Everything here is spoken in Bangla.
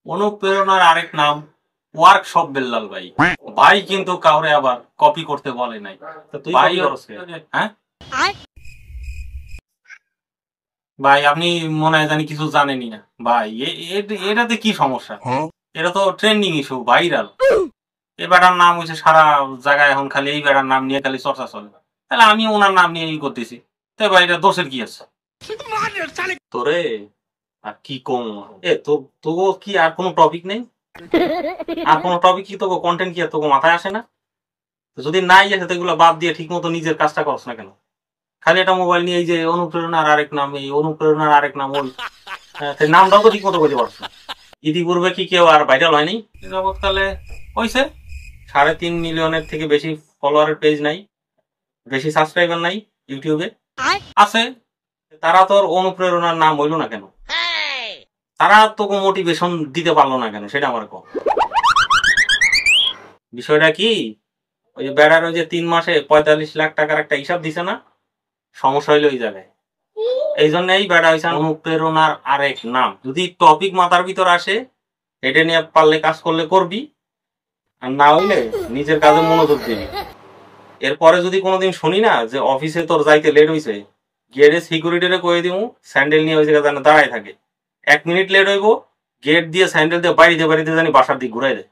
অনুপ্রেরণার আরেক নাম ওয়ার্কশপ বেল্লাল ভাই। ভাই কিন্তু কাউরে আবার কপি করতে বলে নাই। ভাই হ্যাঁ ভাই, আপনি মনে হয় জানি কিছু জানেনই না ভাই। এটাতে কি সমস্যা? এটা তো ট্রেন্ডিং ইস্যু, ভাইরাল। এই বেটার নাম হচ্ছে সারা জায়গায় এখন খালি এই বেটার নাম নিয়ে খালি চর্চা চলে। তাহলে আমি ওনার নাম নিয়ে ই করতেছি, তো ভাই এটা দোষের কি আছে? তোরে আর কি কম তো কি আর কোনো টপিক নেই? আর কোনো টপিক কি তোকে কন্টেন্ট কি আর তোকে মাথায় আসে না? যদি নাই আসে তো এগুলো বাদ দিয়ে ঠিক মতো নিজের কাজটা করছ না কেন? খালি একটা মোবাইল নিয়ে এই যে অনুপ্রেরণার আরেক নাম, এই অনুপ্রেরণার আরেক নাম ওই নামটাও তো ঠিক মতো বলতে পারছ না। ইতিপূর্বে কি কেউ আর ভাইরাল হয়নি? যাবৎকালে হয়েছে 3.5 মিলিয়নের থেকে বেশি ফলোয়ারের পেজ নাই, বেশি সাবস্ক্রাইবার নাই ইউটিউবে আছে। তারা তো অনুপ্রেরণার নাম হইল না কেন? তারা তোকে মোটিভেশন দিতে পারলো না কেন সেটা আমার কম। বিষয়টা কি, ওই যে বেড়ার ওই যে 3 মাসে 45 লাখ টাকার একটা হিসাব দিছে না, সমস্যা হইলো ওই জায়গায়। এই জন্য এই বেড়া হয়েছে অনুপ্রেরণার আরেক নাম। যদি টপিক মাথার ভিতর আসে এটা নিয়ে পারলে কাজ করলে করবি, আর না হইলে নিজের কাজে মনোযোগ দিবি। এরপরে যদি কোনোদিন শুনি না যে অফিসে তোর যাইতে লেট হয়েছে, গেটে সিকিউরিটিরে কয়ে দিব স্যান্ডেল নিয়ে ওই জায়গায় দাঁড়ায় থাকে, 1 মিনিট লেট হইব, গেট দিয়ে স্যান্ডেল দিয়ে বাড়িতে জানি বাসার দিকে ঘুরাই দেয়।